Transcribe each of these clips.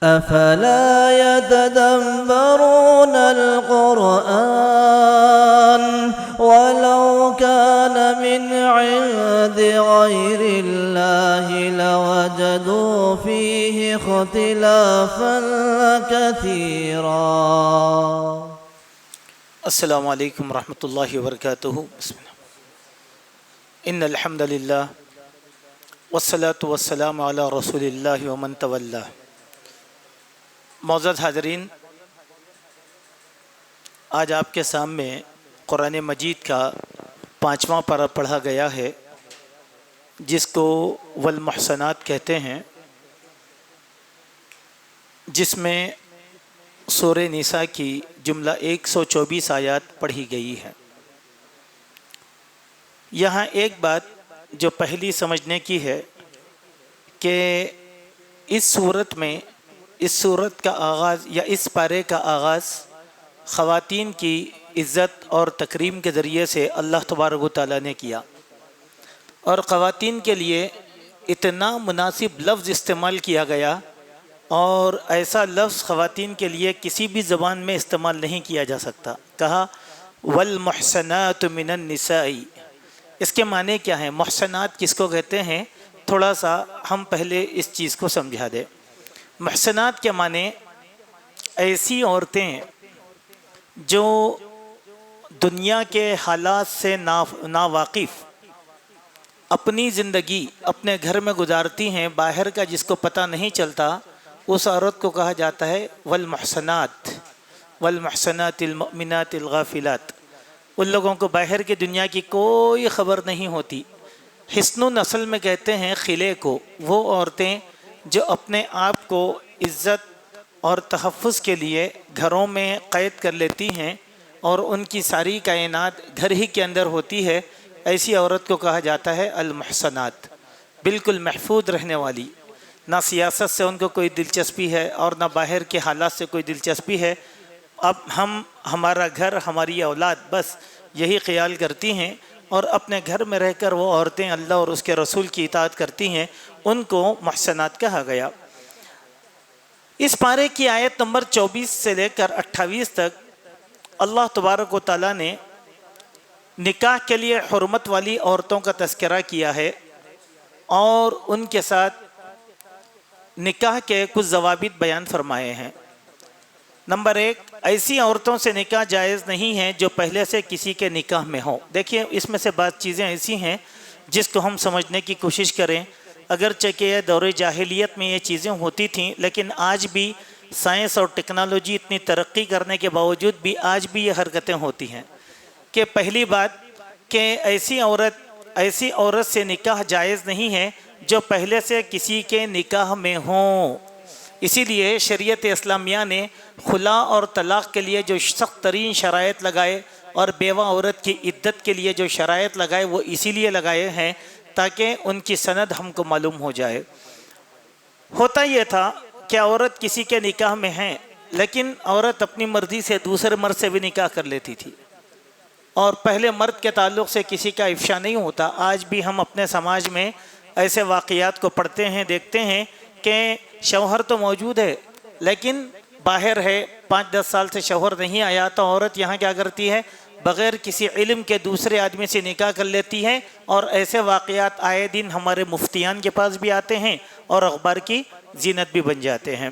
أفلا يتدبرون القرآن ولو كان من عند غير الله لوجدوا فيه اختلافا كثيرا. السلام علیکم ورحمۃ اللہ وبرکاتہ. بسم اللہ. ان الحمد للہ والصلاة والسلام علی رسول اللہ ومن تولی. معزز حاضرین، آج آپ کے سامنے قرآن مجید کا 5واں پارہ پڑھا گیا ہے، جس کو والمحصنات کہتے ہیں، جس میں سورہ نساء کی جملہ 124 آیات پڑھی گئی ہے. یہاں ایک بات جو پہلی سمجھنے کی ہے کہ اس صورت کا آغاز یا اس پارے کا آغاز خواتین کی عزت اور تکریم کے ذریعے سے اللہ تبارک و تعالیٰ نے کیا، اور خواتین کے لیے اتنا مناسب لفظ استعمال کیا گیا، اور ایسا لفظ خواتین کے لیے کسی بھی زبان میں استعمال نہیں کیا جا سکتا. کہا والمحسنات من النساء. اس کے معنی کیا ہیں؟ محسنات کس کو کہتے ہیں؟ تھوڑا سا ہم پہلے اس چیز کو سمجھا دیں. محسنات کے معنی ایسی عورتیں جو دنیا کے حالات سے ناواقف اپنی زندگی اپنے گھر میں گزارتی ہیں، باہر کا جس کو پتہ نہیں چلتا، اس عورت کو کہا جاتا ہے والمحسنات المؤمنات الغافلات. ان لوگوں کو باہر کی دنیا کی کوئی خبر نہیں ہوتی. حسن و نسل میں کہتے ہیں خلے کو، وہ عورتیں جو اپنے آپ کو عزت اور تحفظ کے لیے گھروں میں قید کر لیتی ہیں اور ان کی ساری کائنات گھر ہی کے اندر ہوتی ہے، ایسی عورت کو کہا جاتا ہے المحسنات. بالکل محفوظ رہنے والی، نہ سیاست سے ان کو کوئی دلچسپی ہے اور نہ باہر کے حالات سے کوئی دلچسپی ہے. اب ہمارا گھر، ہماری اولاد، بس یہی خیال کرتی ہیں، اور اپنے گھر میں رہ کر وہ عورتیں اللہ اور اس کے رسول کی اطاعت کرتی ہیں، ان کو محسنات کہا گیا. اس پارے کی آیت نمبر 24 سے لے کر 28 تک اللہ تبارک و تعالیٰ نے نکاح کے لیے حرمت والی عورتوں کا تذکرہ کیا ہے، اور ان کے ساتھ نکاح کے کچھ ضوابط بیان فرمائے ہیں. نمبر 1، ایسی عورتوں سے نکاح جائز نہیں ہے جو پہلے سے کسی کے نکاح میں ہو. دیکھیے، اس میں سے بعض چیزیں ایسی ہیں جس کو ہم سمجھنے کی کوشش کریں. اگرچہ کہ دور جاہلیت میں یہ چیزیں ہوتی تھیں، لیکن آج بھی سائنس اور ٹیکنالوجی اتنی ترقی کرنے کے باوجود بھی آج بھی یہ حرکتیں ہوتی ہیں کہ پہلی بات کہ ایسی عورت سے نکاح جائز نہیں ہے جو پہلے سے کسی کے نکاح میں ہوں. اسی لیے شریعت اسلامیہ نے خلا اور طلاق کے لیے جو سخت ترین شرائط لگائے اور بیوہ عورت کی عدت کے لیے جو شرائط لگائے، وہ اسی لیے لگائے ہیں تاکہ ان کی سند ہم کو معلوم ہو جائے. ہوتا یہ تھا کہ عورت کسی کے نکاح میں ہے، لیکن عورت اپنی مرضی سے دوسرے مرد سے بھی نکاح کر لیتی تھی، اور پہلے مرد کے تعلق سے کسی کا افشا نہیں ہوتا. آج بھی ہم اپنے سماج میں ایسے واقعات کو پڑھتے ہیں، دیکھتے ہیں کہ شوہر تو موجود ہے لیکن باہر ہے، 5-10 سال سے شوہر نہیں آیا، تو عورت یہاں کیا کرتی ہے؟ بغیر کسی علم کے دوسرے آدمی سے نکاح کر لیتی ہے. اور ایسے واقعات آئے دن ہمارے مفتیان کے پاس بھی آتے ہیں اور اخبار کی زینت بھی بن جاتے ہیں.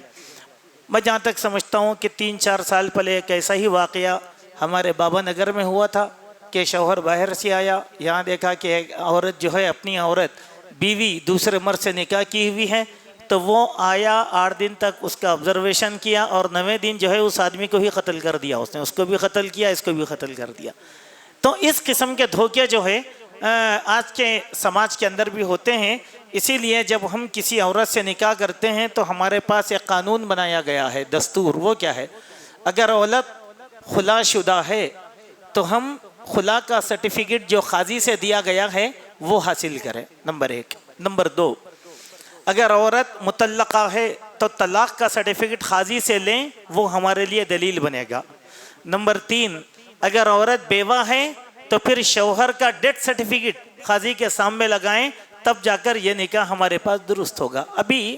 میں جہاں تک سمجھتا ہوں کہ 3-4 سال پہلے ایک ایسا ہی واقعہ ہمارے بابا نگر میں ہوا تھا کہ شوہر باہر سے آیا، یہاں دیکھا کہ ایک عورت جو ہے، اپنی عورت بیوی دوسرے مرد سے نکاح کی ہوئی ہے، تو وہ آیا 8 دن تک اس کا آبزرویشن کیا، اور 9ویں دن جو ہے اس آدمی کو ہی قتل کر دیا. اس نے اس کو بھی قتل کیا، اس کو بھی قتل کر دیا. تو اس قسم کے دھوکے جو ہے آج کے سماج کے اندر بھی ہوتے ہیں. اسی لیے جب ہم کسی عورت سے نکاح کرتے ہیں تو ہمارے پاس ایک قانون بنایا گیا ہے، دستور. وہ کیا ہے؟ اگر عورت خلا شدہ ہے تو ہم خلا کا سرٹیفکیٹ جو قاضی سے دیا گیا ہے وہ حاصل کریں، نمبر 1. نمبر 2، اگر عورت مطلقہ ہے تو طلاق کا سرٹیفکیٹ قاضی سے لیں، وہ ہمارے لیے دلیل بنے گا. نمبر 3، اگر عورت بیوہ ہے تو پھر شوہر کا ڈیتھ سرٹیفکیٹ قاضی کے سامنے لگائیں، تب جا کر یہ نکاح ہمارے پاس درست ہوگا. ابھی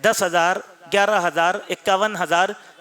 10,000, 11,000, 51,000,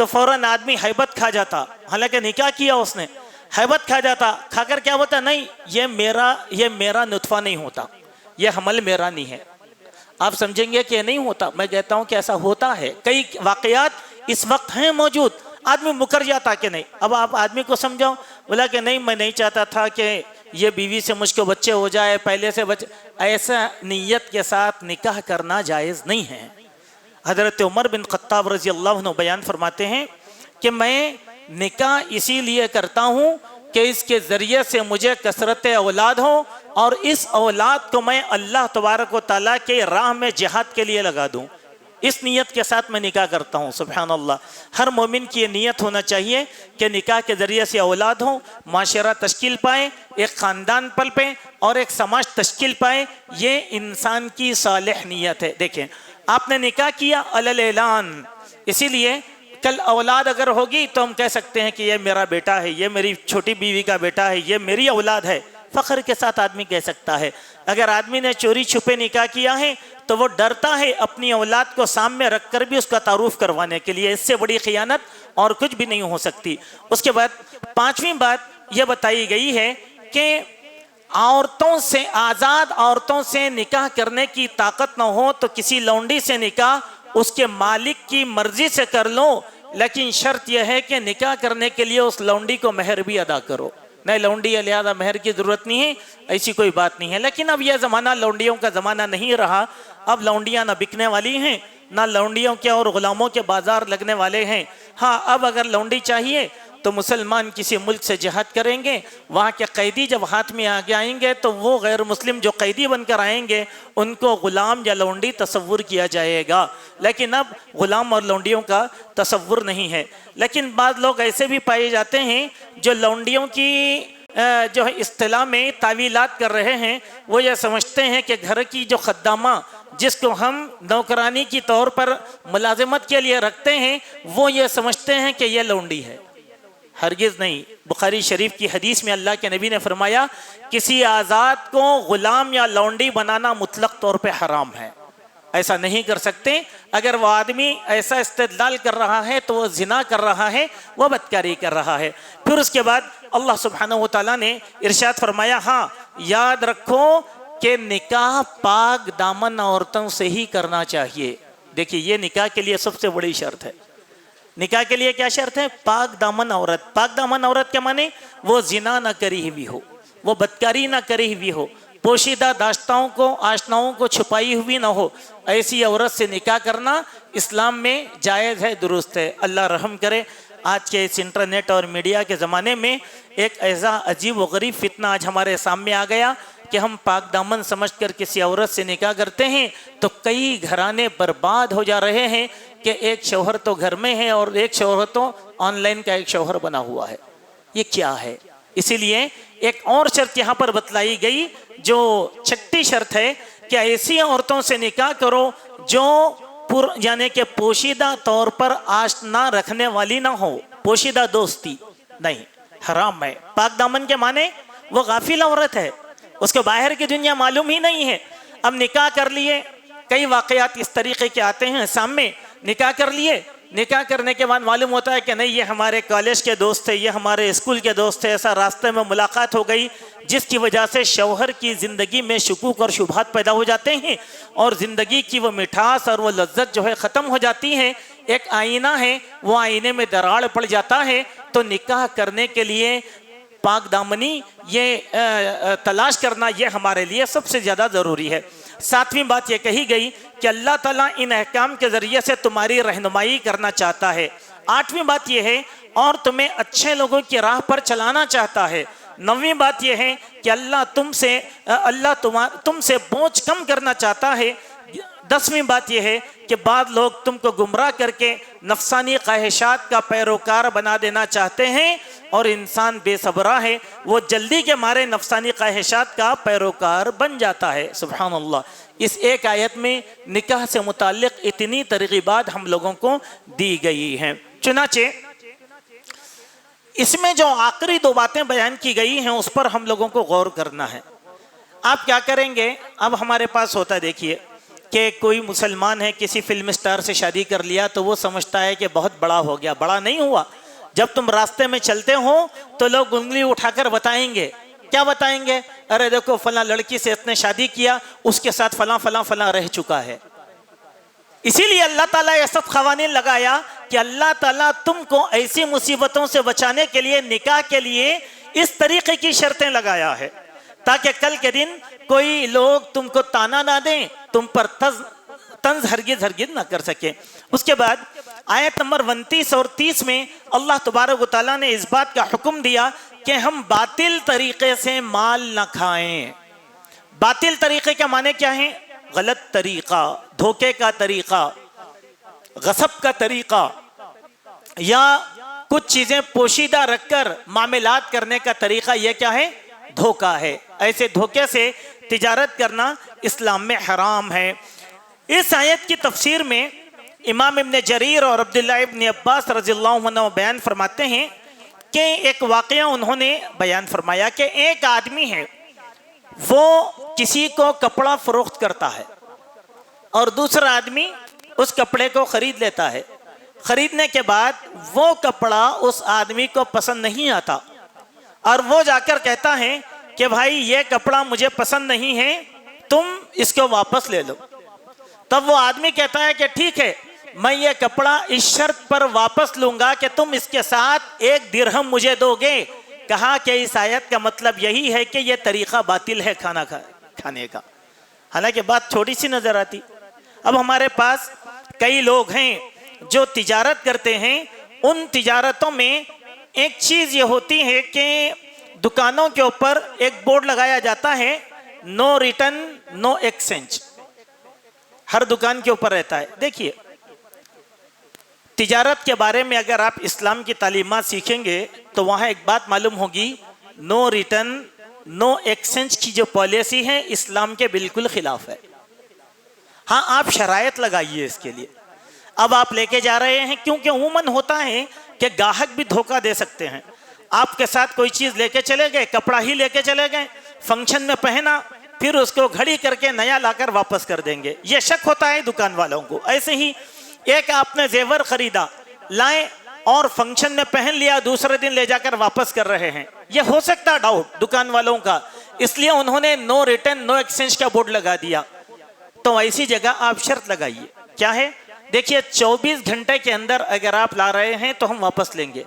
تو فوراً آدمی حیبت کھا جاتا، حالانکہ نکاح کیا اس نے، حیبت کھا جاتا، کھا کر کیا ہوتا، نہیں یہ میرا نطفہ نہیں ہوتا، یہ حمل میرا نہیں ہے۔ آپ سمجھیں گے کہ یہ نہیں ہوتا، میں کہتا ہوں کہ ایسا ہوتا ہے، کئی واقعات اس وقت ہیں موجود، آدمی مکر جاتا کہ نہیں۔ اب آپ آدمی کو سمجھاؤ، بولا کہ نہیں میں نہیں چاہتا تھا کہ یہ بیوی سے مجھ کو بچے ہو جائے، پہلے سے بچے، ایسا نیت کے ساتھ نکاح کرنا جائز نہیں ہے۔ حضرت عمر بن خطاب رضی اللہ عنہ بیان فرماتے ہیں کہ میں نکاح اسی لیے کرتا ہوں کہ اس کے ذریعے سے مجھے کثرت اولاد ہو اور اس اولاد کو میں اللہ تبارک و تعالیٰ کے راہ میں جہاد کے لیے لگا دوں، اس نیت کے ساتھ میں نکاح کرتا ہوں۔ سبحان اللہ، ہر مومن کی یہ نیت ہونا چاہیے کہ نکاح کے ذریعے سے اولاد ہوں، معاشرہ تشکیل پائے، ایک خاندان پلپے اور ایک سماج تشکیل پائے، یہ انسان کی صالح نیت ہے۔ دیکھیں آپ نے نکاح کیا علی اعلان، اسی لیے کل اولاد اگر ہوگی تو ہم کہہ سکتے ہیں کہ یہ میرا بیٹا ہے، یہ میری چھوٹی بیوی کا بیٹا ہے، یہ میری اولاد ہے، فخر کے ساتھ آدمی کہہ سکتا ہے۔ اگر آدمی نے چوری چھپے نکاح کیا ہے تو وہ ڈرتا ہے اپنی اولاد کو سامنے رکھ کر بھی اس کا تعارف کروانے کے لیے، اس سے بڑی خیانت اور کچھ بھی نہیں ہو سکتی۔ اس کے بعد پانچویں بات یہ بتائی گئی ہے کہ عورتوں سے، آزاد عورتوں سے نکاح کرنے کی طاقت نہ ہو تو کسی لونڈی سے نکاح اس کے مالک کی مرضی سے کر لو، لیکن شرط یہ ہے کہ نکاح کرنے کے لیے اس لونڈی کو مہر بھی ادا کرو۔ نہیں لونڈی ہے لہذا مہر کی ضرورت نہیں ہے، ایسی کوئی بات نہیں ہے۔ لیکن اب یہ زمانہ لونڈیوں کا زمانہ نہیں رہا، اب لونڈیاں نہ بکنے والی ہیں، نہ لونڈیوں کے اور غلاموں کے بازار لگنے والے ہیں۔ ہاں اب اگر لونڈی چاہیے تو مسلمان کسی ملک سے جہاد کریں گے، وہاں کے قیدی جب ہاتھ میں آگے آئیں گے تو وہ غیر مسلم جو قیدی بن کر آئیں گے ان کو غلام یا لونڈی تصور کیا جائے گا، لیکن اب غلام اور لونڈیوں کا تصور نہیں ہے۔ لیکن بعض لوگ ایسے بھی پائے جاتے ہیں جو لونڈیوں کی جو ہے اصطلاح میں تعویلات کر رہے ہیں، وہ یہ سمجھتے ہیں کہ گھر کی جو خدامہ جس کو ہم نوکرانی کی طور پر ملازمت کے لیے رکھتے ہیں، وہ یہ سمجھتے ہیں کہ یہ لونڈی ہے۔ ہرگز نہیں۔ بخاری شریف کی حدیث میں اللہ کے نبی نے فرمایا کسی آزاد کو غلام یا لونڈی بنانا مطلق طور پہ حرام ہے، ایسا نہیں کر سکتے۔ اگر وہ آدمی ایسا استدلال کر رہا ہے تو وہ زنا کر رہا ہے، وہ بدکاری کر رہا ہے۔ پھر اس کے بعد اللہ سبحانہ و تعالیٰ نے ارشاد فرمایا ہاں یاد رکھو کہ نکاح پاک دامن عورتوں سے ہی کرنا چاہیے۔ دیکھیے یہ نکاح کے لیے سب سے بڑی شرط ہے۔ نکاح کے لیے کیا شرط ہے؟ پاک دامن عورت۔ پاک دامن عورت کے معنی وہ زنا نہ کری ہوئی ہو، وہ بدکاری نہ کری ہوئی ہو، پوشیدہ داشتاؤں کو، آشناؤں کو چھپائی ہوئی نہ ہو، ایسی عورت سے نکاح کرنا اسلام میں جائز ہے، درست ہے۔ اللہ رحم کرے آج کے اس انٹرنیٹ اور میڈیا کے زمانے میں ایک ایسا عجیب و غریب فتنہ آج ہمارے سامنے آ گیا کہ ہم پاک دامن سمجھ کر کسی عورت سے نکاح کرتے ہیں تو کئی گھرانے برباد ہو جا رہے ہیں کہ ایک شوہر تو گھر میں ہے اور ایک شوہر تو آن لائن کا ایک شوہر بنا ہوا ہے۔ یہ کیا ہے؟ اسی لیے ایک اور شرط یہاں پر بتلائی گئی جو چھٹی شرط ہے کہ ایسی عورتوں سے نکاح کرو جو یعنی کہ پوشیدہ طور پر آشنا رکھنے والی نہ ہو، پوشیدہ دوستی نہیں، حرام ہے۔ پاک دامن کے معنی وہ غافل عورت ہے، اس کو باہر کی دنیا معلوم ہی نہیں ہے۔ اب نکاح کر لیے، کئی واقعات اس طریقے کے آتے ہیں سامنے، نکاح کر لیے، نکاح کرنے کے بعد معلوم ہوتا ہے کہ نہیں یہ ہمارے کالج کے دوست تھے، یہ ہمارے اسکول کے دوست تھے، ایسا راستے میں ملاقات ہو گئی جس کی وجہ سے شوہر کی زندگی میں شکوک اور شبہات پیدا ہو جاتے ہیں اور زندگی کی وہ مٹھاس اور وہ لذت جو ہے ختم ہو جاتی ہے۔ ایک آئینہ ہے، وہ آئینے میں دراڑ پڑ جاتا ہے، تو نکاح کرنے کے لیے پاک دامنی یہ تلاش کرنا یہ ہمارے لیے سب سے زیادہ ضروری ہے۔ ساتویں بات یہ کہی گئی کہ اللہ تعالیٰ ان احکام کے ذریعے سے تمہاری رہنمائی کرنا چاہتا ہے۔ آٹھویں بات یہ ہے اور تمہیں اچھے لوگوں کی راہ پر چلانا چاہتا ہے۔ نویں بات یہ ہے کہ اللہ تم سے بوجھ کم کرنا چاہتا ہے۔ 10ویں بات یہ ہے کہ بعض لوگ تم کو گمراہ کر کے نفسانی خواہشات کا پیروکار بنا دینا چاہتے ہیں اور انسان بے صبرا ہے، وہ جلدی کے مارے نفسانی خواہشات کا پیروکار بن جاتا ہے۔ سبحان اللہ۔ اس ایک آیت میں نکاح سے متعلق اتنی ترغیبات ہم لوگوں کو دی گئی ہیں۔ چنانچہ اس میں جو آخری 2 باتیں بیان کی گئی ہیں اس پر ہم لوگوں کو غور کرنا ہے۔ آپ کیا کریں گے؟ اب ہمارے پاس ہوتا ہے، دیکھیے کہ کوئی مسلمان ہے کسی فلم سٹار سے شادی کر لیا تو وہ سمجھتا ہے کہ بہت بڑا ہو گیا. بڑا نہیں ہوا. جب تم راستے میں چلتے ہو تو لوگ انگلی اٹھا کر بتائیں گے. کیا بتائیں گے؟ ارے دیکھو فلاں لڑکی سے اس نے شادی کیا, اس کے ساتھ فلاں فلاں فلاں رہ چکا ہے. اسی لیے اللہ تعالیٰ یہ سب قوانین لگایا کہ اللہ تعالیٰ تم کو ایسی مصیبتوں سے بچانے کے لیے نکاح کے لیے اس طریقے کی شرطیں لگایا ہے, تاکہ کل کے دن کوئی لوگ تم کو تانا نہ دیں, تم پر طنز ہرگز نہ کر سکے. اس کے بعد آیت نمبر 29 اور 30 میں اللہ تبارک و تعالیٰ نے اس بات کا حکم دیا کہ ہم باطل طریقے سے مال نہ کھائیں. باطل طریقے کا معنی کیا ہے؟ غلط طریقہ, دھوکے کا طریقہ, غصب کا طریقہ, یا کچھ چیزیں پوشیدہ رکھ کر معاملات کرنے کا طریقہ. یہ کیا ہے؟ دھوکہ ہے. ایسے دھوکے سے تجارت کرنا اسلام میں حرام ہے. اس آیت کی تفسیر میں امام ابن جریر اور عبداللہ ابن عباس رضی اللہ عنہ بیان فرماتے ہیں کہ ایک واقعہ انہوں نے بیان فرمایا کہ ایک آدمی ہے, وہ کسی کو کپڑا فروخت کرتا ہے اور دوسرا آدمی اس کپڑے کو خرید لیتا ہے. خریدنے کے بعد وہ کپڑا اس آدمی کو پسند نہیں آتا اور وہ جا کر کہتا ہے کہ بھائی یہ کپڑا مجھے پسند نہیں ہے, تم اس کو واپس لے لو. تب وہ آدمی کہتا ہے کہ ٹھیک ہے, میں یہ کپڑا اس شرط پر واپس لوں گا کہ تم اس کے ساتھ 1 درہم مجھے دو گے. کہا کہ اس آیت کا مطلب یہی ہے کہ یہ طریقہ باطل ہے کھانا کھانے کا. حالانکہ بات چھوٹی سی نظر آتی. اب ہمارے پاس کئی لوگ ہیں جو تجارت کرتے ہیں. ان تجارتوں میں ایک چیز یہ ہوتی ہے کہ دکانوں کے اوپر ایک بورڈ لگایا جاتا ہے, نو ریٹرن نو ایکسچینج. ہر دکان کے اوپر رہتا ہے. دیکھیے, تجارت کے بارے میں اگر آپ اسلام کی تعلیمات سیکھیں گے تو وہاں ایک بات معلوم ہوگی, نو ریٹرن نو ایکسچینج کی جو پالیسی ہے اسلام کے بالکل خلاف ہے. ہاں, آپ شرائط لگائیے اس کے لیے. اب آپ لے کے جا رہے ہیں, کیونکہ عموماً ہوتا ہے کہ گاہک بھی دھوکہ دے سکتے ہیں. آپ کے ساتھ کوئی چیز لے کے چلے گئے, کپڑا ہی لے کے چلے گئے, فنکشن میں پہنا, پھر اس کو گھڑی کر کے نیا لا کر واپس کر دیں گے. یہ شک ہوتا ہے دکان والوں کو. ایسے ہی ایک آپ نے زیور خریدا, لائے اور فنکشن میں پہن لیا, دوسرے دن لے جا کر واپس کر رہے ہیں. یہ ہو سکتا ڈاؤٹ دکان والوں کا, اس لیے انہوں نے نو ریٹرن نو ایکسچینج کا بورڈ لگا دیا. تو ایسی جگہ آپ شرط لگائیے. کیا ہے؟ دیکھیے, 24 گھنٹے کے اندر اگر آپ لا رہے ہیں تو ہم واپس لیں گے,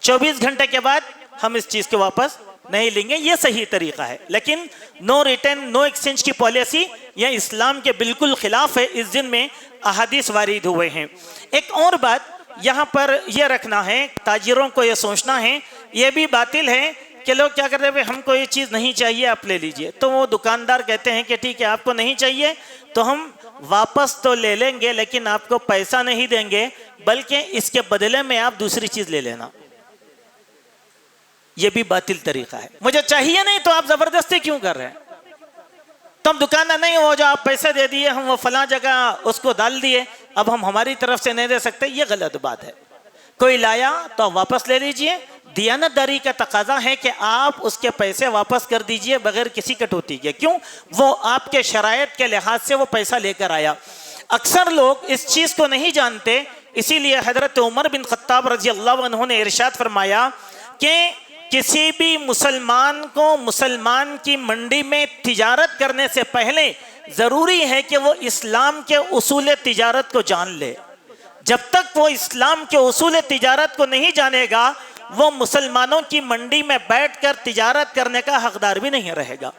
24 گھنٹے کے بعد ہم اس چیز کو واپس نہیں لیں گے. یہ صحیح طریقہ ہے. لیکن نو ریٹرن نو ایکسچینج کی پالیسی یہ اسلام کے بالکل خلاف ہے. اس دن میں احادیث وارد ہوئے ہیں. ایک اور بات یہاں پر یہ رکھنا ہے, تاجروں کو یہ سوچنا ہے, یہ بھی باطل ہے کہ لوگ کیا کرتے ہیں, ہم کو یہ چیز نہیں چاہیے آپ لے لیجئے. تو وہ دکاندار کہتے ہیں کہ ٹھیک ہے, آپ کو نہیں چاہیے تو ہم واپس تو لے لیں گے لیکن آپ کو پیسہ نہیں دیں گے, بلکہ اس کے بدلے میں آپ دوسری چیز لے لینا. یہ بھی باطل طریقہ ہے. مجھے چاہیے نہیں تو آپ زبردستی کیوں کر رہے ہیں؟ تم دکاندار نہیں ہو جو آپ پیسے دے دیے, ہم وہ فلاں جگہ اس کو ڈال دیے, اب ہم ہماری طرف سے نہیں دے سکتے. یہ غلط بات ہے. کوئی لایا تو واپس لے لیجئے. دیانت داری کا تقاضا ہے کہ آپ اس کے پیسے واپس کر دیجئے بغیر کسی کٹوتی کے. کیوں؟ وہ آپ کے شرائط کے لحاظ سے وہ پیسہ لے کر آیا. اکثر لوگ اس چیز کو نہیں جانتے, اسی لیے حضرت عمر بن خطاب رضی اللہ عنہ نے ارشاد فرمایا کہ کسی بھی مسلمان کو مسلمان کی منڈی میں تجارت کرنے سے پہلے ضروری ہے کہ وہ اسلام کے اصول تجارت کو جان لے. جب تک وہ اسلام کے اصول تجارت کو نہیں جانے گا, وہ مسلمانوں کی منڈی میں بیٹھ کر تجارت کرنے کا حقدار بھی نہیں رہے گا.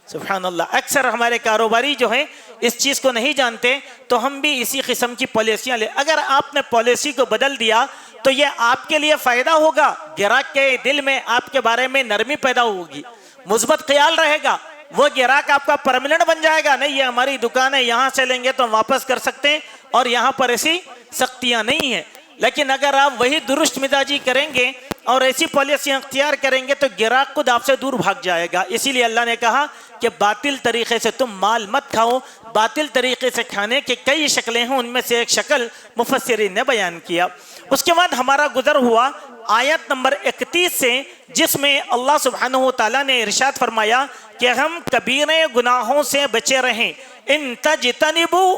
سبحان اللہ. اکثر ہمارے کاروباری جو ہیں اس چیز کو نہیں جانتے, تو ہم بھی اسی قسم کی پالیسیاں لے. اگر آپ نے پالیسی کو بدل دیا تو یہ آپ کے لیے فائدہ ہوگا. گراہک کے دل میں آپ کے بارے میں نرمی پیدا ہوگی, مثبت خیال رہے گا. وہ گراہک آپ کا پرماننٹ بن جائے گا. نہیں, یہ ہماری دکان ہے, یہاں سے لیں گے تو واپس کر سکتے ہیں اور یہاں پر ایسی سختیاں نہیں ہیں. لیکن اگر آپ وہی درست مزاجی کریں گے اور ایسی پالیسیاں اختیار کریں گے تو گراہک خود آپ سے دور بھاگ جائے گا. اسی لیے اللہ نے کہا کہ باطل طریقے سے تم مال مت کھاؤ. باطل طریقے سے کھانے کی کئی شکلیں ہیں, ان میں سے ایک شکل مفسرین نے بیان کیا. اس کے بعد ہمارا گزر ہوا آیت نمبر 31 سے, جس میں اللہ سبحانہ و تعالیٰ نے ارشاد فرمایا کہ ہم کبیرے گناہوں سے بچے رہیں. ان تجتنبوا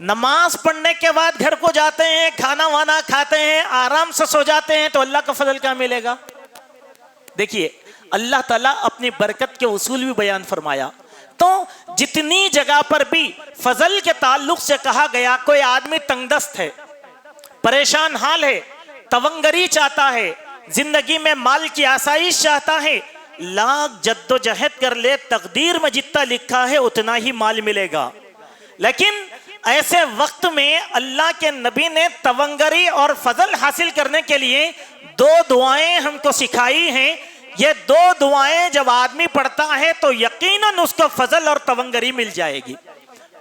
نماز پڑھنے کے بعد گھر کو جاتے ہیں, کھانا وانا کھاتے ہیں, آرام سے سو جاتے ہیں, تو اللہ کا فضل کہاں ملے گا؟ دیکھیے اللہ تعالیٰ اپنی برکت کے اصول بھی بیان فرمایا. تو جتنی جگہ پر بھی فضل کے تعلق سے کہا گیا, کوئی آدمی تنگ دست ہے, پریشان حال ہے, تونگری چاہتا ہے, زندگی میں مال کی آسائش چاہتا ہے, لاکھ جد و جہد کر لے, تقدیر میں جتنا لکھا ہے اتنا ہی مال ملے گا. لیکن ایسے وقت میں اللہ کے نبی نے تونگری اور فضل حاصل کرنے کے لیے دو دعائیں ہم کو سکھائی ہیں. یہ دو دعائیں جب آدمی پڑھتا ہے تو یقیناً اس کو فضل اور تونگری مل جائے گی.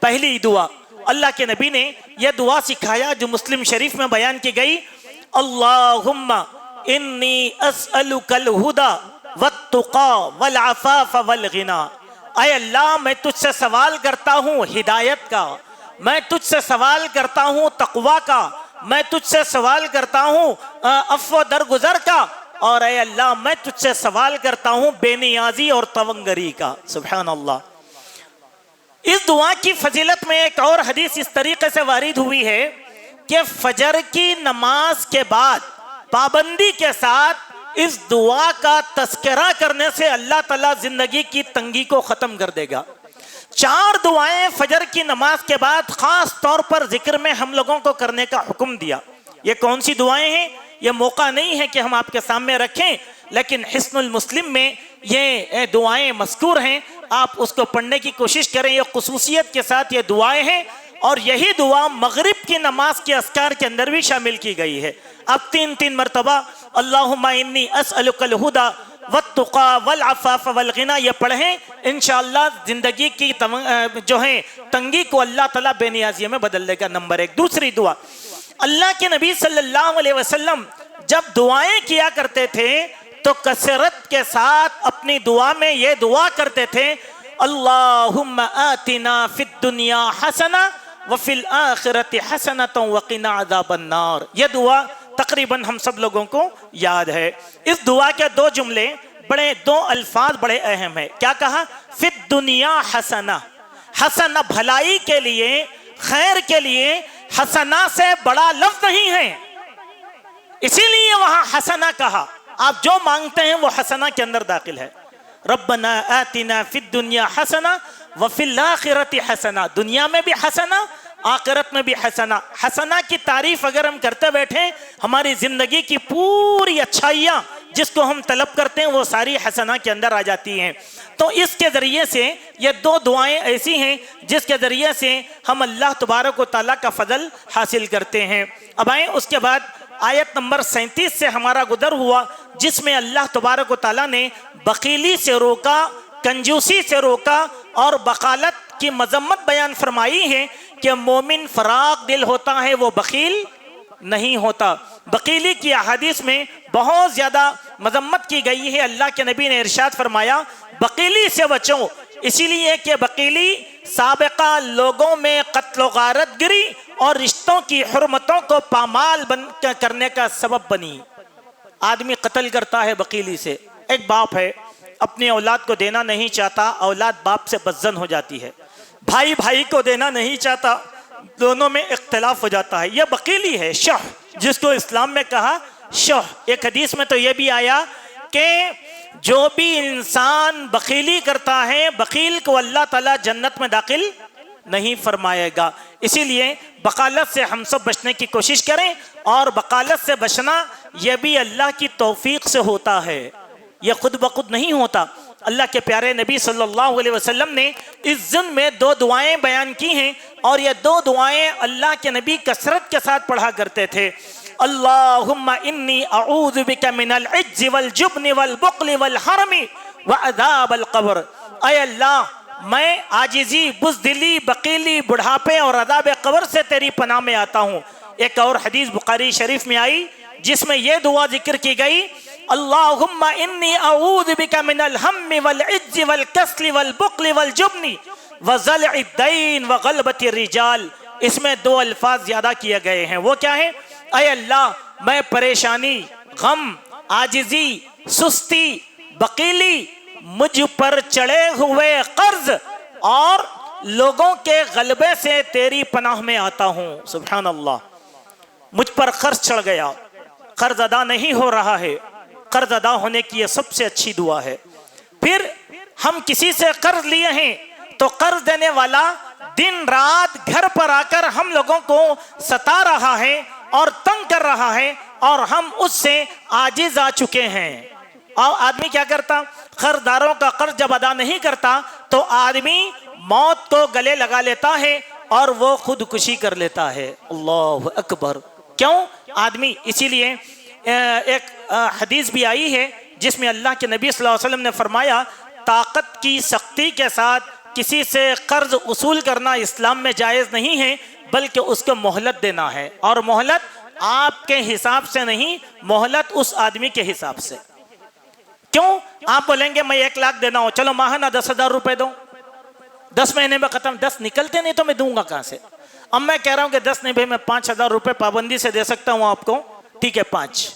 پہلی دعا اللہ کے نبی نے یہ دعا سکھایا جو مسلم شریف میں بیان کی گئی, اللہم انی اسألک الہدی والتقی والعفاف والغنی. اے اللہ میں تجھ سے سوال کرتا ہوں ہدایت کا, میں تجھ سے سوال کرتا ہوں تقوی کا, میں تجھ سے سوال کرتا ہوں عفو درگزر کا, اور اے اللہ میں تجھ سے سوال کرتا ہوں بے نیازی اور تونگری کا. سبحان اللہ. اس دعا کی فضیلت میں ایک اور حدیث اس طریقے سے وارد ہوئی ہے کہ فجر کی نماز کے بعد پابندی کے ساتھ اس دعا کا تذکرہ کرنے سے اللہ تعالیٰ زندگی کی تنگی کو ختم کر دے گا. 4 دعائیں فجر کی نماز کے بعد خاص طور پر ذکر میں ہم لوگوں کو کرنے کا حکم دیا. یہ کون سی دعائیں ہیں؟ یہ موقع نہیں ہے کہ ہم آپ کے سامنے رکھیں, لیکن حصن المسلم میں یہ دعائیں مذکور ہیں, آپ اس کو پڑھنے کی کوشش کریں. یہ خصوصیت کے ساتھ یہ دعائیں ہیں, اور یہی دعا مغرب کی نماز کے اذکار کے اندر بھی شامل کی گئی ہے. اب 3 مرتبہ اللہم انی اسألک الہدی والتقی والعفاف والغنی یہ پڑھیں, انشاءاللہ زندگی کی جو ہے تنگی کو اللہ تعالیٰ بے نیازی میں بدل دے گا. نمبر 1. دوسری دعا, اللہ کے نبی صلی اللہ علیہ وسلم جب دعائیں کیا کرتے تھے تو کثرت کے ساتھ اپنی دعا میں یہ دعا کرتے تھے, اللہم آتنا فی الدنیا حسنہ وفی الآخرۃ حسنۃ وقنا عذاب النار. یہ دعا تقریباً ہم سب لوگوں کو یاد ہے. اس دعا کے 2 جملے دو الفاظ بڑے اہم ہیں. کیا کہا؟ فی الدنیا حسنہ. حسنہ بھلائی کے لیے, خیر کے لیے. حسنہ سے بڑا لفظ نہیں ہے, اسی لیے وہاں حسنہ کہا. آپ جو مانگتے ہیں وہ حسنہ کے اندر داخل ہے. ربنا آتنا فی الدنیا حسنہ وفی الآخرۃ حسنہ. دنیا میں بھی حسنہ, آخرت میں بھی حسنہ. حسنہ کی تعریف اگر ہم کرتے بیٹھیں, ہماری زندگی کی پوری اچھائیاں جس کو ہم طلب کرتے ہیں وہ ساری حسنہ کے اندر آ جاتی ہیں. تو اس کے ذریعے سے یہ 2 دعائیں ایسی ہیں جس کے ذریعے سے ہم اللہ تبارک و تعالیٰ کا فضل حاصل کرتے ہیں. اب آئیں اس کے بعد آیت نمبر 37 سے ہمارا گزر ہوا, جس میں اللہ تبارک و تعالیٰ نے بخیلی سے روکا, کنجوسی سے روکا, اور بخالت کی مذمت بیان فرمائی ہے کہ مومن فراق دل ہوتا ہے, وہ بخیل نہیں ہوتا. بخیلی کی احادیث میں بہت زیادہ مذمت کی گئی ہے. اللہ کے نبی نے ارشاد فرمایا بخیلی سے بچو, اسی لیے کہ بخیلی سابقہ لوگوں میں قتل و غارت گری اور رشتوں کی حرمتوں کو پامال کرنے کا سبب بنی. آدمی قتل کرتا ہے بخیلی سے. ایک باپ ہے, اپنی اولاد کو دینا نہیں چاہتا, اولاد باپ سے بدزن ہو جاتی ہے. بھائی بھائی کو دینا نہیں چاہتا, دونوں میں اختلاف ہو جاتا ہے. یہ بخیلی ہے, شح, جس کو اسلام میں کہا شح. ایک حدیث میں تو یہ بھی آیا کہ جو بھی انسان بخیلی کرتا ہے, بخیل کو اللہ تعالیٰ جنت میں داخل نہیں فرمائے گا. اسی لیے بخالت سے ہم سب بچنے کی کوشش کریں, اور بخالت سے بچنا یہ بھی اللہ کی توفیق سے ہوتا ہے, یہ خود بخود نہیں ہوتا. اللہ کے پیارے نبی صلی اللہ علیہ وسلم نے اس ضمن میں 2 دعائیں بیان کی ہیں, اور یہ 2 دعائیں اللہ کے نبی کثرت کے ساتھ پڑھا کرتے تھے. اللہم انی اعوذ بک من العجز والجبن والبخل والحرم وعذاب القبر. اے اللہ میں عاجزی, بزدلی, بخیلی, بڑھاپے اور عذاب قبر سے تیری پناہ میں آتا ہوں. ایک اور حدیث بخاری شریف میں آئی جس میں یہ دعا ذکر کی گئی, اللہم انی اعوذ بک من الہم والعجز والکسل والبخل والجبن وضلع الدین وغلبۃ الرجال. اس میں 2 الفاظ زیادہ کیے گئے ہیں. وہ کیا ہے؟ اے اللہ میں پریشانی, غم, عاجزی, سستی, بخیلی, مجھ پر چڑھے ہوئے قرض اور لوگوں کے غلبے سے تیری پناہ میں آتا ہوں. سبحان اللہ. مجھ پر قرض چڑھ گیا, قرض ادا نہیں ہو رہا ہے, قرض ادا ہونے کی یہ سب سے اچھی دعا ہے. پھر ہم کسی سے قرض لیے ہیں تو قرض دینے والا دن رات گھر پر آ کر ہم لوگوں کو ستا رہا ہے اور تنگ کر رہا ہے, اور ہم اس سے عاجز آ چکے ہیں. اور آدمی کیا کرتا؟ قرض داروں کا قرض جب ادا نہیں کرتا تو آدمی موت کو گلے لگا لیتا ہے اور وہ خودکشی کر لیتا ہے. اللہ اکبر. کیوں؟ آدمی اسی لیے ایک حدیث بھی آئی ہے جس میں اللہ کے نبی صلی اللہ علیہ وسلم نے فرمایا طاقت کی سختی کے ساتھ کسی سے قرض وصول کرنا اسلام میں جائز نہیں ہے, بلکہ اس کو مہلت دینا ہے. اور مہلت آپ کے حساب سے نہیں, مہلت اس آدمی کے حساب سے. کیوں؟ آپ بولیں گے میں 1 لاکھ دینا ہوں, چلو ماہانہ 10,000 روپے دو, 10 مہینے میں ختم. 10 نکلتے نہیں تو میں دوں گا کہاں سے؟ اب میں کہہ رہا ہوں کہ 10 نہیں بھائی, میں 5,000 روپے پابندی سے دے سکتا ہوں آپ کو. ٹھیک ہے 5.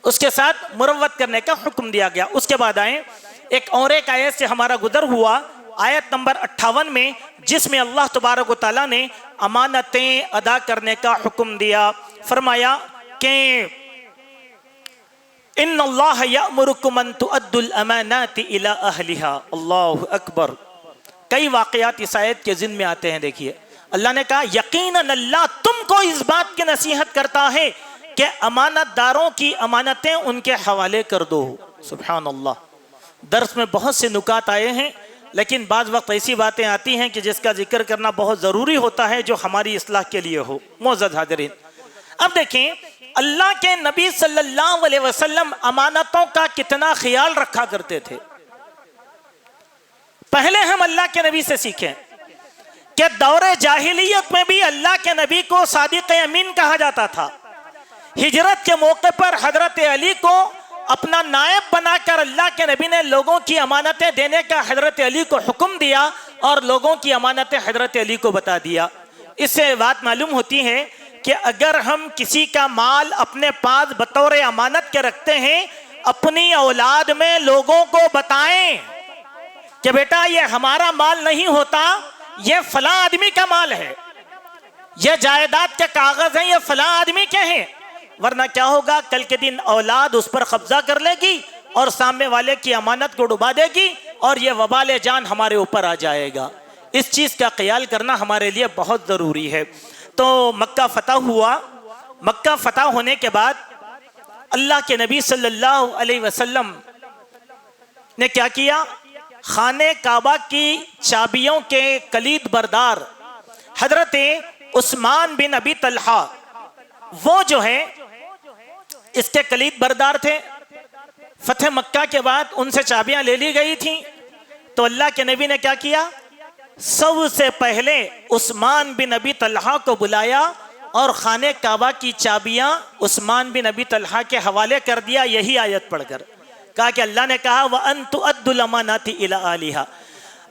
اس کے ساتھ مروت کرنے کا حکم دیا گیا. اس کے بعد آئیں ایک اور ایک آیت سے ہمارا گزر ہوا, آیت نمبر 58 میں, جس میں اللہ تبارک و تعالیٰ نے امانتیں ادا کرنے کا حکم دیا. فرمایا کہ ان اللہ یأمرکم ان تؤدوا الامانات الی اہلہا. اللہ اکبر. کئی واقعات اس آیت کے ذہن میں آتے ہیں. دیکھیے اللہ نے کہا یقیناً اللہ تم کو اس بات کی نصیحت کرتا ہے کہ امانت داروں کی امانتیں ان کے حوالے کر دو. سبحان اللہ. درس میں بہت سے نکات آئے ہیں, لیکن بعض وقت ایسی باتیں آتی ہیں کہ جس کا ذکر کرنا بہت ضروری ہوتا ہے جو ہماری اصلاح کے لیے ہو. معزز حاضرین, اب دیکھیں اللہ کے نبی صلی اللہ علیہ وسلم امانتوں کا کتنا خیال رکھا کرتے تھے. پہلے ہم اللہ کے نبی سے سیکھیں کہ دور جاہلیت میں بھی اللہ کے نبی کو صادق امین کہا جاتا تھا. ہجرت کے موقع پر حضرت علی کو اپنا نائب بنا کر اللہ کے نبی نے لوگوں کی امانتیں دینے کا حضرت علی کو حکم دیا اور لوگوں کی امانتیں حضرت علی کو بتا دیا. اس سے بات معلوم ہوتی ہے کہ اگر ہم کسی کا مال اپنے پاس بطور امانت کے رکھتے ہیں, اپنی اولاد میں لوگوں کو بتائیں کہ بیٹا یہ ہمارا مال نہیں ہوتا, یہ فلاں آدمی کا مال ہے, یہ جائیداد کے کاغذ ہیں, یہ فلاں آدمی کے ہیں. ورنہ کیا ہوگا, کل کے دن اولاد اس پر قبضہ کر لے گی اور سامنے والے کی امانت کو ڈبا دے گی اور یہ وبال جان ہمارے اوپر آ جائے گا. اس چیز کا خیال کرنا ہمارے لیے بہت ضروری ہے. تو مکہ فتح ہوا. مکہ فتح ہونے کے بعد اللہ کے نبی صلی اللہ علیہ وسلم نے کیا کیا؟ خانہ کعبہ کی چابیوں کے کلید بردار حضرت عثمان بن ابی طلحہ, وہ جو ہے اس کے کلید بردار تھے. فتح مکہ کے بعد ان سے چابیاں لے لی گئی تھیں, تو اللہ کے نبی نے کیا کیا؟ سب سے پہلے عثمان بن ابی طلحہ کو بلایا اور خانہ کعبہ کی چابیاں عثمان بن ابی طلحہ کے حوالے کر دیا. یہی آیت پڑھ کر کہا کہ اللہ نے کہا وَأَن تُؤَدُّوا الْأَمَانَاتِ إِلَىٰ أَهْلِهَا.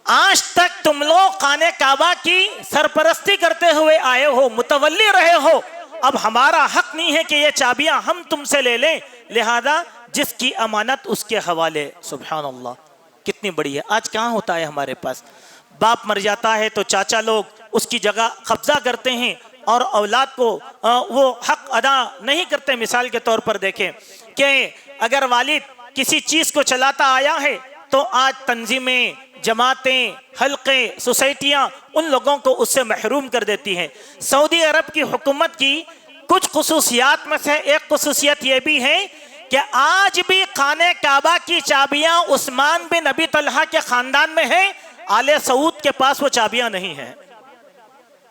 آج تک تم لوگ خانہ کعبہ کی سرپرستی کرتے ہوئے آئے ہو, متولی رہے ہو, اب ہمارا حق نہیں ہے کہ یہ چابیاں ہم تم سے لے لیں, لہذا جس کی امانت اس کے حوالے. سبحان اللہ, کتنی بڑی ہے. آج کہاں ہوتا ہے ہمارے پاس, باپ مر جاتا ہے تو چاچا لوگ اس کی جگہ قبضہ کرتے ہیں اور اولاد کو وہ حق ادا نہیں کرتے. مثال کے طور پر دیکھیں کہ اگر والد کسی چیز کو چلاتا آیا ہے تو آج تنظیمیں, جماعتیں, حلقے, سوسائٹیاں ان لوگوں کو اس سے محروم کر دیتی ہیں. سعودی عرب کی حکومت کی کچھ خصوصیات میں سے ایک خصوصیت یہ بھی ہے کہ آج بھی خانہ کعبہ کی چابیاں عثمان بن ابی طلحہ کے خاندان میں ہیں, آل سعود کے پاس وہ چابیاں نہیں ہیں.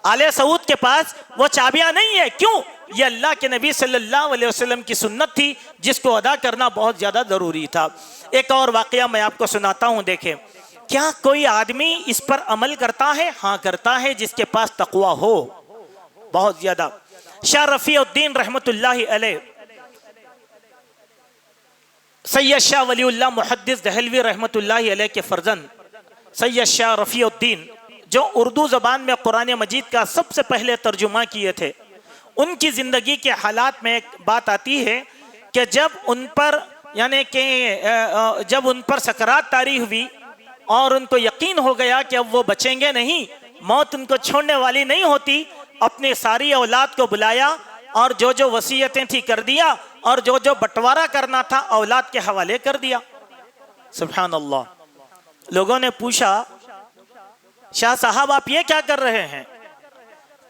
آل سعود کے پاس وہ چابیاں نہیں ہیں. کیوں؟ یہ اللہ کے نبی صلی اللہ علیہ وسلم کی سنت تھی جس کو ادا کرنا بہت زیادہ ضروری تھا. ایک اور واقعہ میں آپ کو سناتا ہوں. دیکھیں, کیا کوئی آدمی اس پر عمل کرتا ہے؟ ہاں کرتا ہے, جس کے پاس تقوی ہو بہت زیادہ. شاہ رفیع الدین رحمت اللہ علیہ, سید شاہ ولی اللہ محدث دہلوی رحمت اللہ علیہ کے فرزند سید شاہ رفیع الدین, جو اردو زبان میں قرآن مجید کا سب سے پہلے ترجمہ کیے تھے, ان کی زندگی کے حالات میں ایک بات آتی ہے کہ جب ان پر سکرات طاری ہوئی اور ان کو یقین ہو گیا کہ اب وہ بچیں گے نہیں، موت ان کو چھوڑنے والی نہیں ہوتی، اپنی ساری اولاد کو بلایا اور جو جو وصیتیں تھی کر دیا، اور جو جو بٹوارا کرنا تھا اولاد کے حوالے کر دیا۔ سبحان اللہ۔ لوگوں نے پوچھا شاہ صاحب آپ یہ کیا کر رہے ہیں؟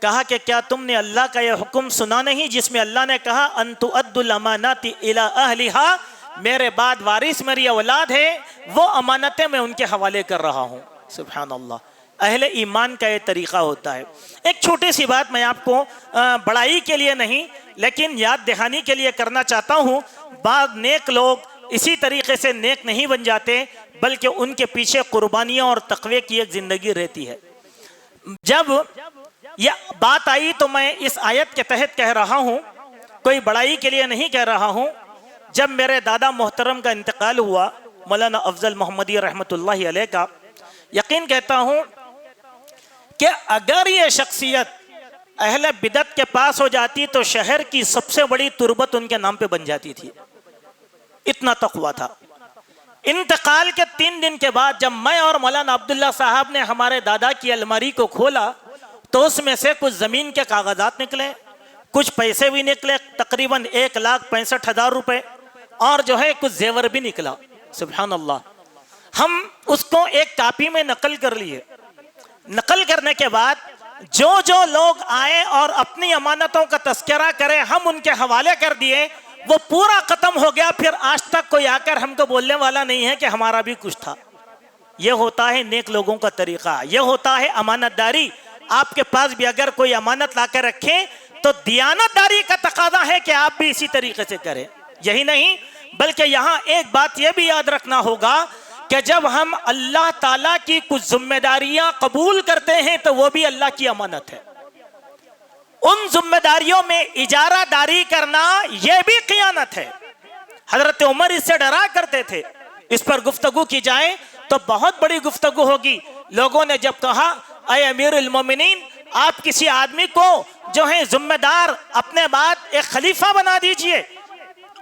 کہا کہ کیا تم نے اللہ کا یہ حکم سنا نہیں جس میں اللہ نے کہا ان تؤدوا الامانات الی اہلھا، میرے بعد وارث میری اولاد ہے، وہ امانتیں میں ان کے حوالے کر رہا ہوں۔ سبحان اللہ۔ اہل ایمان کا یہ طریقہ ہوتا ہے۔ ایک چھوٹی سی بات میں آپ کو بڑائی کے لیے نہیں لیکن یاد دہانی کے لیے کرنا چاہتا ہوں۔ بعض نیک لوگ اسی طریقے سے نیک نہیں بن جاتے بلکہ ان کے پیچھے قربانیاں اور تقوی کی ایک زندگی رہتی ہے۔ جب یہ بات آئی تو میں اس آیت کے تحت کہہ رہا ہوں، کوئی بڑائی کے لیے نہیں کہہ رہا ہوں۔ جب میرے دادا محترم کا انتقال ہوا، مولانا افضل محمدی رحمۃ اللہ علیہ کا، یقین کہتا ہوں کہ اگر یہ شخصیت اہل بدعت کے پاس ہو جاتی تو شہر کی سب سے بڑی تربت ان کے نام پہ بن جاتی تھی، اتنا تقویٰ تھا۔ انتقال کے 3 دن کے بعد جب میں اور مولانا عبداللہ صاحب نے ہمارے دادا کی الماری کو کھولا تو اس میں سے کچھ زمین کے کاغذات نکلے، کچھ پیسے بھی نکلے، تقریباً 1,65,000 روپے، اور جو ہے کچھ زیور بھی نکلا۔ سبحان اللہ۔ ہم اس کو ایک کاپی میں نقل کر لیے۔ نقل کرنے کے بعد جو جو لوگ آئے اور اپنی امانتوں کا تذکرہ کرے ہم ان کے حوالے کر دیے، وہ پورا ختم ہو گیا۔ پھر آج تک کوئی آ کر ہم کو بولنے والا نہیں ہے کہ ہمارا بھی کچھ تھا۔ یہ ہوتا ہے نیک لوگوں کا طریقہ، یہ ہوتا ہے امانت داری۔ آپ کے پاس بھی اگر کوئی امانت لا کر رکھیں تو دیانت داری کا تقاضا ہے کہ آپ بھی اسی طریقے سے کریں۔ یہی نہیں بلکہ یہاں ایک بات یہ بھی یاد رکھنا ہوگا کہ جب ہم اللہ تعالیٰ کی کچھ ذمہ داریاں قبول کرتے ہیں تو وہ بھی اللہ کی امانت ہے۔ ان ذمہ داریوں میں اجارہ داری کرنا یہ بھی خیانت ہے۔ حضرت عمر اس سے ڈرا کرتے تھے۔ اس پر گفتگو کی جائے تو بہت بڑی گفتگو ہوگی۔ لوگوں نے جب کہا اے امیر المومنین آپ کسی آدمی کو جو ہے ذمہ دار اپنے بعد ایک خلیفہ بنا دیجئے،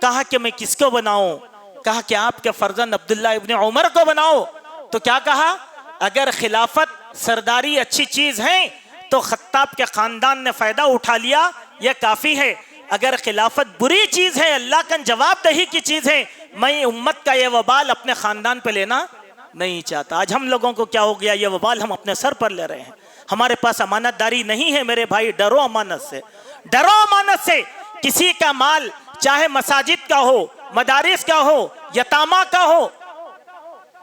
کہا کہ میں کس کو بناؤں؟ کہا کہ آپ کے فرزند عبداللہ ابن عمر کو بناؤ۔ تو کیا کہا؟ اگر خلافت سرداری اچھی چیز ہے تو خطاب کے خاندان نے فائدہ اٹھا لیا، یہ کافی ہے۔ اگر خلافت بری چیز ہے، اللہ کا جواب دہی کی چیز ہے، میں امت کا یہ وبال اپنے خاندان پہ لینا نہیں چاہتا۔ آج ہم لوگوں کو کیا ہو گیا؟ یہ وبال ہم اپنے سر پر لے رہے ہیں۔ ہمارے پاس امانت داری نہیں ہے میرے بھائی۔ ڈرو امانت سے، ڈرو امانت سے۔ کسی کا مال چاہے مساجد کا ہو، مدارس کا ہو، یتامہ کا ہو،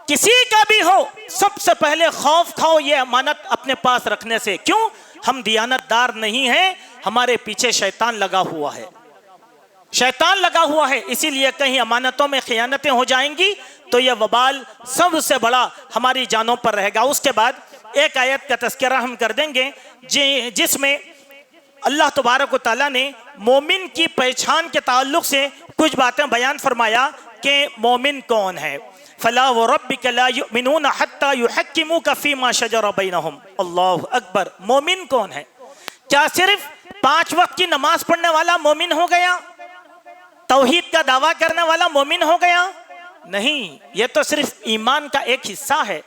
کسی کا بھی ہو، سب سے پہلے خوف کھاؤ یہ امانت اپنے پاس رکھنے سے۔ کیوں؟ ہم دیانت دار نہیں ہیں، ہمارے پیچھے شیطان لگا ہوا ہے، شیطان لگا ہوا ہے۔ اسی لیے کہیں امانتوں میں خیانتیں ہو جائیں گی تو یہ وبال سب سے بڑا ہماری جانوں پر رہے گا۔ اس کے بعد ایک آیت کا تذکرہ ہم کر دیں گے جس میں اللہ تبارک و تعالیٰ نے مومن کی پہچان کے تعلق سے کچھ باتیں بیان فرمایا کہ مومن کون ہے۔ فلا وربک لا یؤمنون حتی یحکموک فیما شجر بینہم۔ اللہ اکبر۔ مومن کون ہے؟ کیا صرف 5 وقت کی نماز پڑھنے والا مومن ہو گیا؟ توحید کا دعویٰ کرنے والا مومن ہو گیا؟ نہیں، یہ تو صرف ایمان کا ایک حصہ ہے۔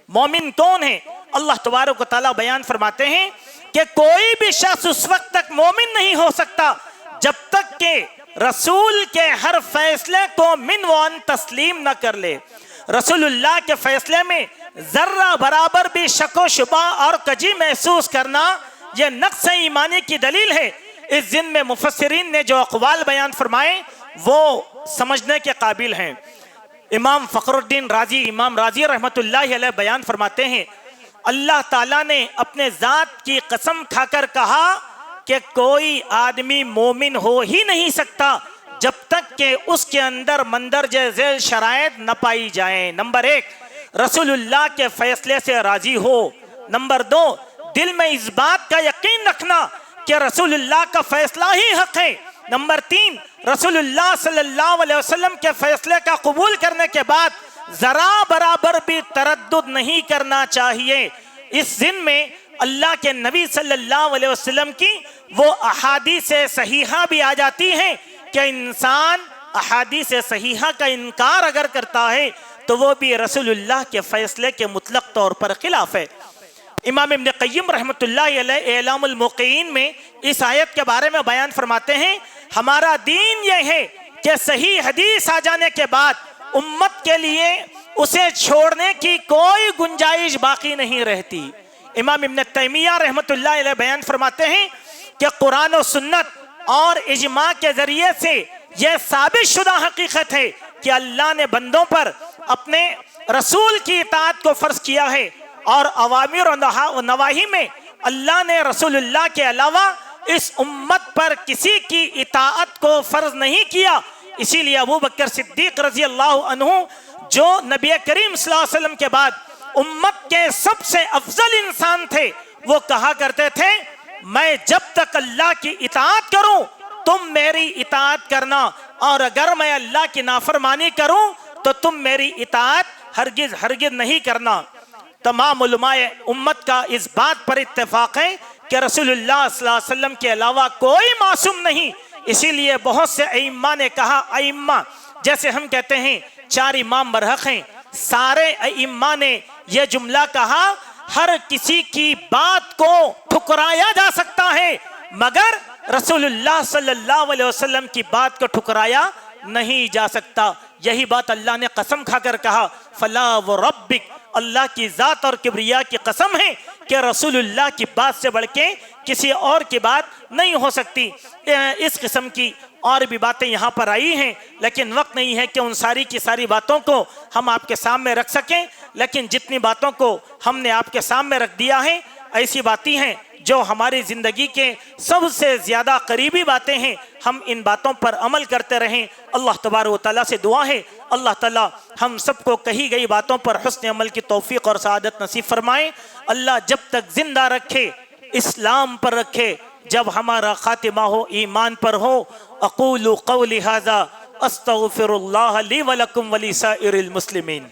مومن کون ہے؟ اللہ تبارک و تعالیٰ بیان فرماتے ہیں کہ کوئی بھی شخص اس وقت تک مومن نہیں ہو سکتا جب تک کہ رسول کے ہر فیصلے کو من و ان تسلیم نہ کر لے۔ رسول اللہ کے فیصلے میں ذرہ برابر بھی شک و شبہ اور کجی محسوس کرنا یہ نقص ایمانی کی دلیل ہے۔ اس دن میں مفسرین نے جو اقوال بیان فرمائے وہ سمجھنے کے قابل ہیں۔ امام فخر الدین رازی، امام رازی رحمت اللہ علیہ بیان فرماتے ہیں اللہ تعالیٰ نے اپنے ذات کی قسم کھا کر کہا کہ کوئی آدمی مومن ہو ہی نہیں سکتا جب تک کہ اس کے اندر مندرجہ ذیل شرائط نہ پائی جائیں۔ نمبر 1، رسول اللہ کے فیصلے سے راضی ہو۔ نمبر 2، دل میں اس بات کا یقین رکھنا کہ رسول اللہ کا فیصلہ ہی حق ہے۔ نمبر 3، رسول اللہ صلی اللہ علیہ وسلم کے فیصلے کا قبول کرنے کے بعد ذرا برابر بھی تردد نہیں کرنا چاہیے۔ اس دن میں اللہ کے نبی صلی اللہ علیہ وسلم کی وہ احادیث صحیحہ بھی آ جاتی ہیں کہ انسان احادیث صحیحہ کا انکار اگر کرتا ہے تو وہ بھی رسول اللہ کے فیصلے کے مطلق طور پر خلاف ہے۔ امام ابن قیم رحمۃ اللہ علیہ اعلام الموقعین میں اس آیت کے بارے میں بیان فرماتے ہیں، ہمارا دین یہ ہے کہ صحیح حدیث آ جانے کے بعد امت کے لیے اسے چھوڑنے کی کوئی گنجائش باقی نہیں رہتی۔ امام ابن تیمیہ رحمۃ اللہ علیہ بیان فرماتے ہیں کہ قرآن و سنت اور اجماع کے ذریعے سے یہ ثابت شدہ حقیقت ہے کہ اللہ نے بندوں پر اپنے رسول کی اطاعت کو فرض کیا ہے، اور اوامر و نواہی میں اللہ نے رسول اللہ کے علاوہ اس امت پر کسی کی اطاعت کو فرض نہیں کیا۔ اسی لیے ابو بکر صدیق رضی اللہ عنہ جو نبی کریم صلی اللہ علیہ وسلم کے بعد امت کے سب سے افضل انسان تھے، وہ کہا کرتے تھے میں جب تک اللہ کی اطاعت کروں تم میری اطاعت کرنا، اور اگر میں اللہ کی نافرمانی کروں تو تم میری اطاعت ہرگز ہرگز نہیں کرنا۔ تمام علماء امت کا اس بات پر اتفاق ہے کہ رسول اللہ صلی اللہ علیہ وسلم کے علاوہ کوئی معصوم نہیں۔ اسی لیے بہت سے ائمہ نے کہا، ائمہ جیسے ہم کہتے ہیں 4 امام برحق ہیں، سارے ائمہ نے یہ جملہ کہا ہر کسی کی بات کو ٹھکرایا جا سکتا ہے مگر رسول اللہ صلی اللہ علیہ وسلم کی بات کو ٹھکرایا نہیں جا سکتا۔ یہی بات اللہ نے قسم کھا کر کہا، فلا وربک، اللہ کی ذات اور کبریا کی قسم ہے کہ رسول اللہ کی بات سے بڑھ کے کسی اور کی بات نہیں ہو سکتی۔ اس قسم کی اور بھی باتیں یہاں پر آئی ہیں، لیکن وقت نہیں ہے کہ ان ساری کی ساری باتوں کو ہم آپ کے سامنے رکھ سکیں، لیکن جتنی باتوں کو ہم نے آپ کے سامنے رکھ دیا ہے ایسی باتیں ہیں جو ہماری زندگی کے سب سے زیادہ قریبی باتیں ہیں، ہم ان باتوں پر عمل کرتے رہیں۔ اللہ تبارک و تعالیٰ سے دعا ہے اللہ تعالیٰ ہم سب کو کہی گئی باتوں پر حسن عمل کی توفیق اور سعادت نصیب فرمائے۔ اللہ جب تک زندہ رکھے اسلام پر رکھے، جب ہمارا خاتمہ ہو ایمان پر ہو۔ اقول قولی ھذا استغفر اللہ لی ولکم ولسائر المسلمین۔